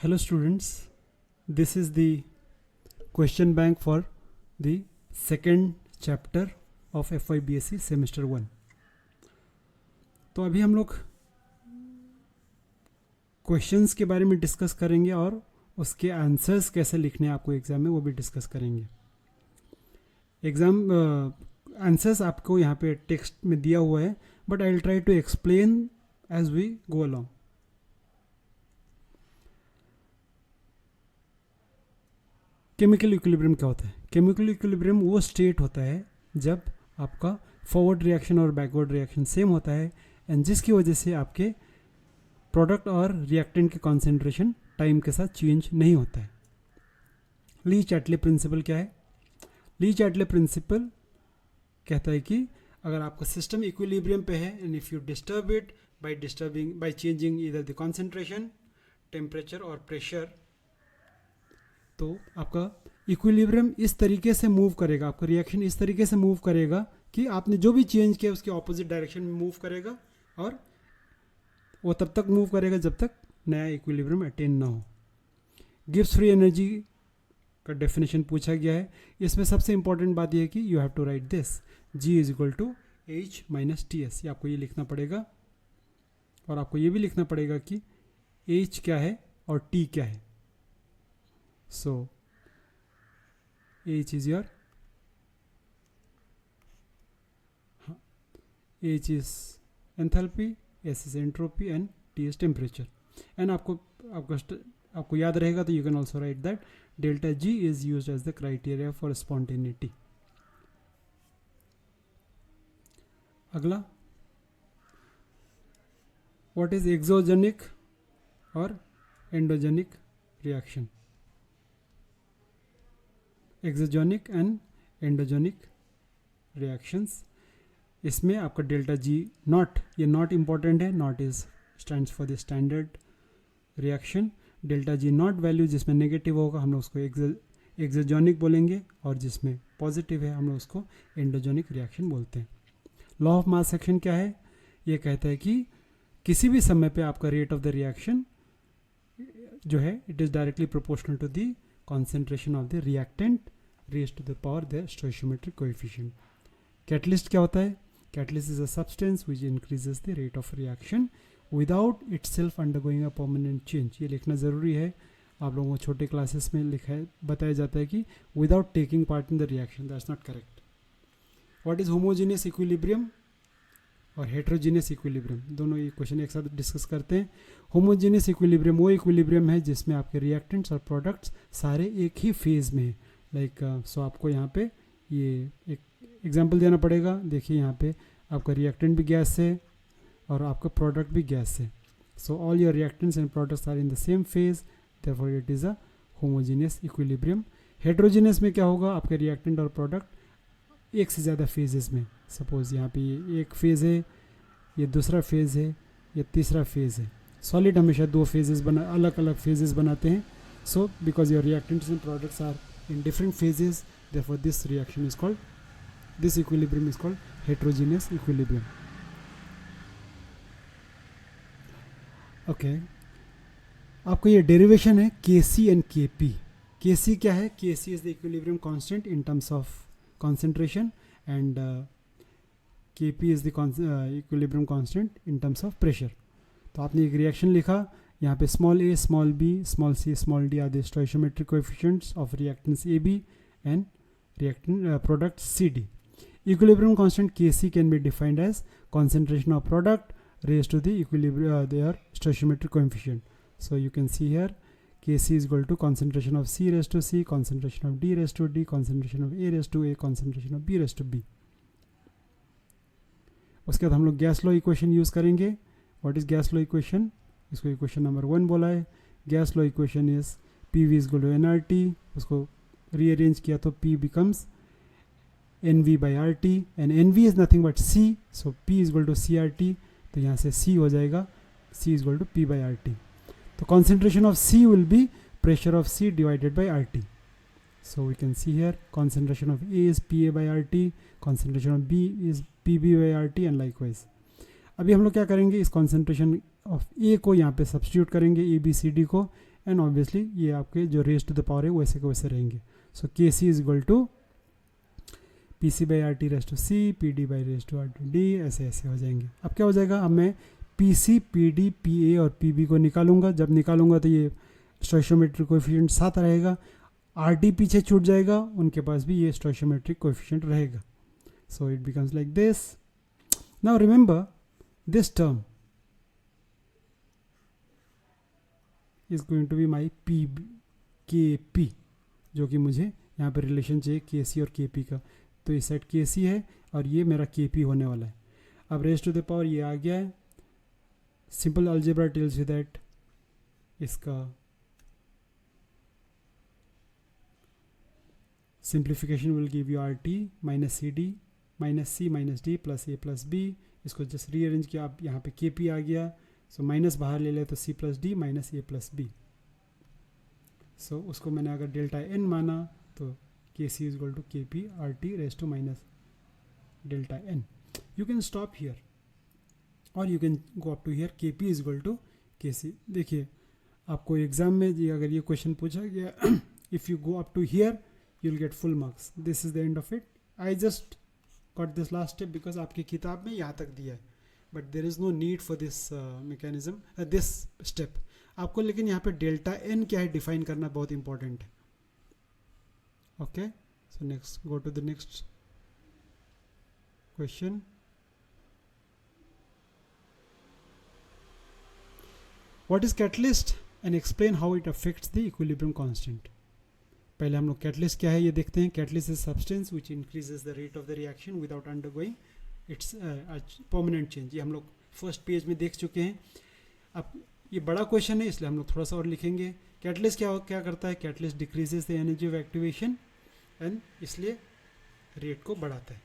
Hello students, this is the question bank for the second chapter of FYBSc semester 1. तो अभी हम लोग questions के बारे में डिस्कस करेंगे और उसके आंसर्स कैसे लिखने हैं आपको एग्ज़ाम में वो भी डिस्कस करेंगे. एग्ज़ाम आंसर्स आपको यहाँ पे टेक्स्ट में दिया हुआ है, but I will try to explain as we go along. Chemical equilibrium क्या होता है? केमिकल इक्विलिब्रियम वो स्टेट होता है जब आपका फॉरवर्ड रिएक्शन और बैकवर्ड रिएक्शन सेम होता है एंड जिसकी वजह से आपके प्रोडक्ट और रिएक्टेंट के कॉन्सेंट्रेशन टाइम के साथ चेंज नहीं होता है. ली-चैटले प्रिंसिपल क्या है? ली-चैटले प्रिंसिपल कहता है कि अगर आपका सिस्टम इक्विलिब्रियम पे है and if you disturb it by changing either the concentration, temperature और प्रेशर, तो आपका इक्विलिब्रियम इस तरीके से मूव करेगा, आपका रिएक्शन इस तरीके से मूव करेगा कि आपने जो भी चेंज किया उसके ऑपोजिट डायरेक्शन में मूव करेगा और वो तब तक मूव करेगा जब तक नया इक्विलिब्रियम अटेन ना हो. गिब्स फ्री एनर्जी का डेफिनेशन पूछा गया है. इसमें सबसे इंपॉर्टेंट बात यह है कि you have to write this G is equal to H minus TS. ये आपको ये लिखना पड़ेगा और आपको ये भी लिखना पड़ेगा कि H क्या है और T क्या है. So H is your H is enthalpy, S is entropy and T is temperature. And आपको याद रहेगा तो you can also write that delta G is used as the criteria for spontaneity. अगला, what is exogenic और endogenic reaction? Exogenic and endogenic reactions, इसमें आपका delta G not, ये not important है. Not is stands for the standard reaction. Delta G not value जिसमें negative होगा हम लोग उसको एक्सोजेनिक बोलेंगे और जिसमें पॉजिटिव है हम लोग उसको एंडोजेनिक रिएक्शन बोलते हैं. लॉ ऑफ मास एक्शन क्या है? ये कहता है कि किसी भी समय पे आपका रेट ऑफ द रिएक्शन जो है it is directly proportional to the concentration of the reactant raised to the power the stoichiometric coefficient. Catalyst क्या होता है? Catalyst is a substance which increases the rate of reaction without itself undergoing a permanent change. ये लिखना ज़रूरी है. आप लोगों को छोटे क्लासेस में लिखा है, बताया जाता है कि without taking part in the reaction. That's not correct. What is homogeneous equilibrium और हेट्रोजीनियस इक्विलिब्रियम? दोनों ये क्वेश्चन एक साथ डिस्कस करते हैं. होमोजीनियस इक्विलिब्रियम वो इक्विलिब्रियम है जिसमें आपके रिएक्टेंट्स और प्रोडक्ट्स सारे एक ही फेज में है. लाइक सो आपको यहाँ पे ये एक एग्जांपल देना पड़ेगा. देखिए यहाँ पे आपका रिएक्टेंट भी गैस है और आपका प्रोडक्ट भी गैस है. So all your reactants and products are in the same phase, therefore it is a homogeneous equilibrium. Heterogeneous में क्या होगा? आपके रिएक्टेंट और प्रोडक्ट एक से ज़्यादा फेजेस में. सपोज यहाँ पे ये एक फेज़ है, ये दूसरा फेज़ है, ये तीसरा फेज़ है. सॉलिड हमेशा दो फेजेस अलग अलग फेजेस बनाते हैं. So because your reactants and products are in different phases, therefore this reaction is called, this equilibrium is called heterogeneous equilibrium. Okay, आपको ये डेरिवेशन है Kc एंड Kp. Kc क्या है? Kc is the equilibrium constant in terms of concentration and Kp is the equilibrium constant in terms of pressure. तो आपने एक reaction लिखा, यहाँ पे small a, small b, small c, small d are the stoichiometric coefficients of reactants AB and reactant product CD. Equilibrium constant Kc can be defined as concentration of product raised to the equilibrium their stoichiometric coefficient. So you can see here Kc is equal to concentration of C raised to C, concentration of D raised to D, concentration of A raised to A, concentration of B raised to B. उसके बाद हम लोग gas law equation use करेंगे. What is gas law equation? इसको equation number 1 बोला है. Gas law equation is PV is equal to nRT. उसको rearrange किया तो P becomes NV by RT and NV is nothing but C, so P is equal to CRT. तो यहाँ से C हो जाएगा, C is equal to P by RT. So concentration of C will be pressure of C divided by RT. So we can see here concentration of A is PA by RT, concentration of B is PB by RT and likewise. अभी हम लोग क्या करेंगे, इस concentration of A को यहाँ पे substitute करेंगे, ABCD को, एंड ऑब्वियसली ये आपके जो रेज टू द पावर है वैसे के वैसे रहेंगे. So K C is equal to P C by R T raise to C, P D by raise to R to D, ऐसे ऐसे हो जाएंगे. अब क्या हो जाएगा, अब मैं P C, P D, P A और पी बी को निकालूंगा. जब निकालूंगा तो ये स्टोइशियोमेट्रिक कोएफिशिएंट 7 रहेगा. आर डी पीछे छूट जाएगा, उनके पास भी ये स्टोइशियोमेट्रिक कोएफिशिएंट रहेगा. So it becomes like this. Now remember this term is going to be my P K P, जो कि मुझे यहाँ पे रिलेशन चाहिए के सी और के पी का. तो ये सेट के सी है और ये मेरा के पी होने वाला है. अब रेज टू द पावर ये आ गया है. Simple algebra tells you that इसका simplification will give you R T minus C D minus C minus D plus A plus B. इसको जस्ट रीअरेंज किया, आप यहाँ पे के पी आ गया. सो माइनस बाहर ले ले तो C plus D minus A plus B. So उसको मैंने अगर डेल्टा एन माना तो K C is equal to K P R T raise to minus delta N. You can stop here और you can go up to here K P is equal to K C. देखिए आपको exam में अगर ये question पूछा गया if you go up to here you will get full marks. This is the end of it. I just got this last step because आपकी किताब में यहाँ तक दिया है, but there is no need for this mechanism this step. आपको लेकिन यहाँ पे डेल्टा एन क्या है डिफाइन करना बहुत इंपॉर्टेंट है. Okay, so next go to the next question. What is catalyst and explain how it affects the equilibrium constant. पहले हम लोग कैटलिस्ट क्या है ये देखते हैं. Catalyst is substance which increases the rate of the reaction without undergoing it's permanent change. ये हम लोग फर्स्ट पेज में देख चुके हैं. अब ये बड़ा क्वेश्चन है इसलिए हम लोग थोड़ा सा और लिखेंगे. कैटलिस्ट क्या करता है, catalyst decreases the energy of activation and इसलिए रेट को बढ़ाता है.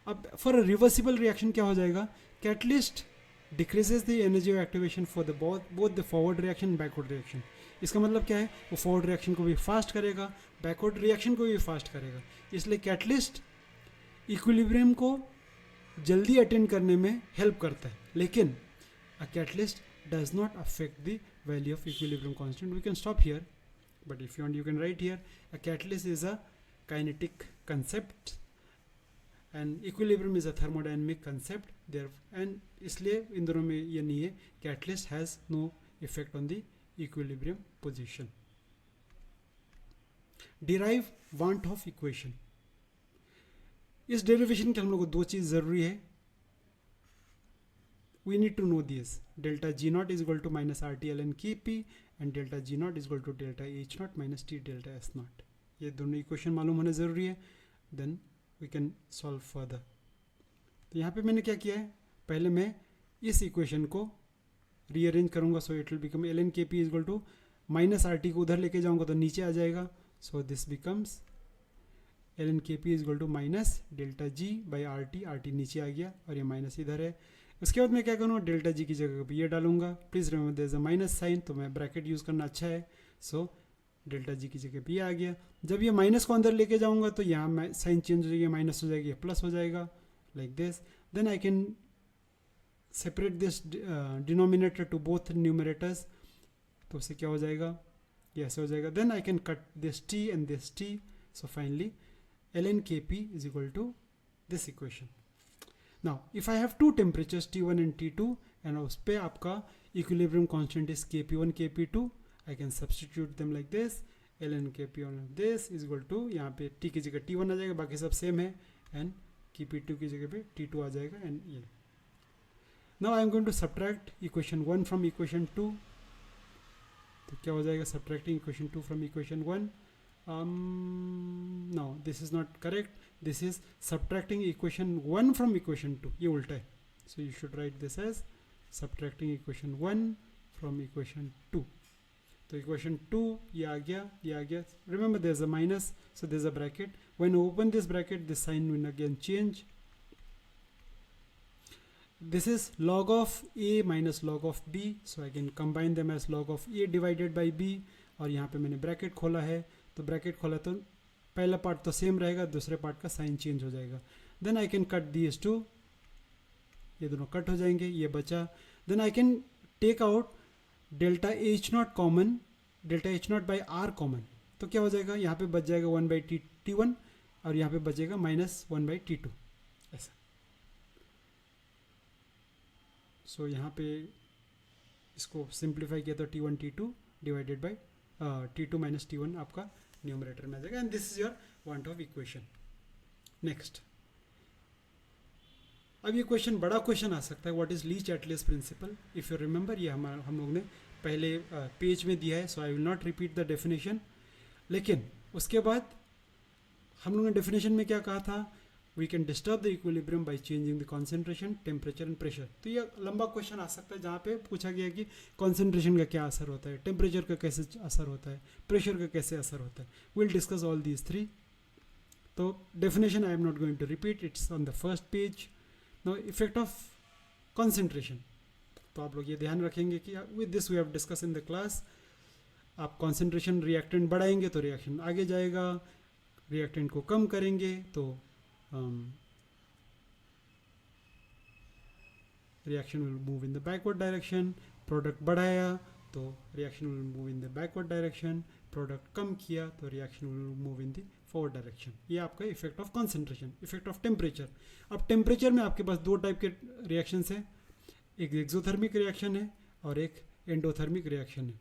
अब फॉर रिवर्सिबल रिएक्शन क्या हो जाएगा, catalyst decreases the energy of activation for the both the forward reaction and backward reaction. इसका मतलब क्या है, वो फॉरवर्ड रिएक्शन को भी फास्ट करेगा, बैकवर्ड रिएक्शन को भी फास्ट करेगा. इसलिए कैटलिस्ट इक्विलिब्रियम को जल्दी अटेंड करने में हेल्प करता है. लेकिन a catalyst does not affect the value of equilibrium constant. We can stop here but if you want you can write here. A catalyst is a kinetic concept and equilibrium is a thermodynamic concept there. And इसलिए इन दोनों में ये नहीं है. Catalyst has no effect on the equilibrium position. Derive want of equation. इस derivation के हम लोग को दो चीज़ ज़रूरी है. We need to know this. Delta G not is equal to minus R T L N K P and delta G not is equal to delta H not minus T delta S not. ये दोनों equation मालूम होना ज़रूरी है. Then we can solve further. तो यहाँ पे मैंने क्या किया है, पहले मैं इस इक्वेशन को रीअरेंज करूँगा. So it will become L N K P is equal to minus R T को उधर लेके जाऊँगा तो नीचे आ जाएगा. So this becomes L N K P is equal to minus delta G by R T नीचे आ गया और ये माइनस इधर है. उसके बाद मैं क्या करूँगा, डेल्टा जी की जगह पे ये डालूंगा. Please remember there is a minus sign, तो मैं ब्रैकेट यूज़ करना अच्छा है. सो डेल्टा जी की जगह पे ये आ गया. जब ये माइनस को अंदर लेके जाऊँगा तो यहाँ साइन चेंज हो जाएगी, माइनस हो जाएगी, ये प्लस हो जाएगा like this. Then I can separate this denominator to both numerators. तो उससे क्या हो जाएगा, ये ऐसे हो जाएगा. Then I can cut this t and this t. So finally ln kp is equal to this equation. Now if I have two temperatures T1 and T2 and उस पे आपका equilibrium constant is kp1 kp2, I can substitute them like this. ln kp1 of this is equal to, यहाँ पे t की जगह T1 आ जाएगा, बाकी सब सेम है, and P2 की जगह पे T2 आ जाएगा. एंड ये now I am going to subtract equation 1 from equation 2. तो क्या हो जाएगा, subtracting equation 2 from equation 1. No this is not correct. This is subtracting equation 1 from equation 2. ये उल्टा है. So you should write this as subtracting equation 1 from equation 2. तो equation 2 ये आ गया, ये आ गया. Remember there is a minus, so there is a bracket. When you open this bracket, this sign will again change. This is log of a minus log of b, so I can combine them as log of a divided by b. और यहाँ पे मैंने bracket खोला है, तो bracket खोला तो पहला पार्ट तो सेम रहेगा, दूसरे पार्ट का साइन चेंज हो जाएगा. Then I can cut these two, ये दोनों कट हो जाएंगे, ये बचा. Then I can take out delta H naught common delta H naught by R common, तो क्या हो जाएगा, यहाँ पे बच जाएगा 1 बाई टी वन और यहाँ पे बचेगा -1 बाई टी टू, ऐसा। सो यहाँ पे इसको सिंप्लीफाई किया तो T1 T2 divided by T2 minus T1 आपका न्यूमरेटर में आ जाएगा, and this is your van't of equation. Next, अब ये क्वेश्चन बड़ा क्वेश्चन आ सकता है, what is Le Chatelier's principle. If you remember, ये हम लोग ने पहले पेज में दिया है, so I will not repeat the definition. लेकिन उसके बाद हम लोगों ने डेफिनेशन में क्या कहा था, we can disturb the equilibrium by changing the concentration, temperature and pressure. तो ये लंबा क्वेश्चन आ सकता है जहाँ पे पूछा गया कि कॉन्सेंट्रेशन का क्या असर होता है, टेम्परेचर का कैसे असर होता है, प्रेशर का कैसे असर होता है। Will discuss all these three. तो definition I am not going to repeat, it's on the first page. Now effect of concentration, तो आप लोग ये ध्यान रखेंगे कि with this we have discuss in the class. आप कॉन्सेंट्रेशन रिएक्टेंट बढ़ाएंगे तो रिएक्शन आगे जाएगा, रिएक्टेंट को कम करेंगे तो reaction will move in the backward direction. Product बढ़ाया तो reaction will move in the backward direction, product कम किया तो reaction will move in the forward direction. ये आपका effect of concentration. Effect of temperature, अब टेम्परेचर में आपके पास दो टाइप के रिएक्शंस हैं, एक एक्सोथर्मिक रिएक्शन है और एक एंडोथर्मिक रिएक्शन है।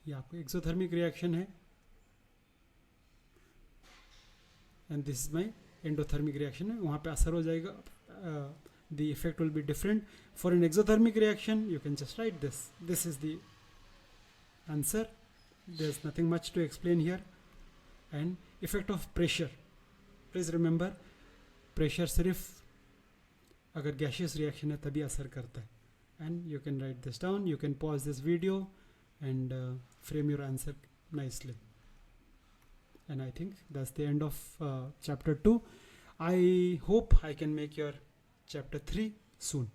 ये आपका एक्सोथर्मिक रिएक्शन है and this is my endothermic reaction है, वहाँ पे असर हो जाएगा, the effect will be different. For an exothermic reaction you can just write this is the answer, there's nothing much to explain here. And effect of pressure, please remember pressure सिर्फ अगर gaseous reaction है तभी असर करता है, and you can write this down, you can pause this video and frame your answer nicely. And I think that's the end of chapter 2. I hope I can make your chapter 3 soon.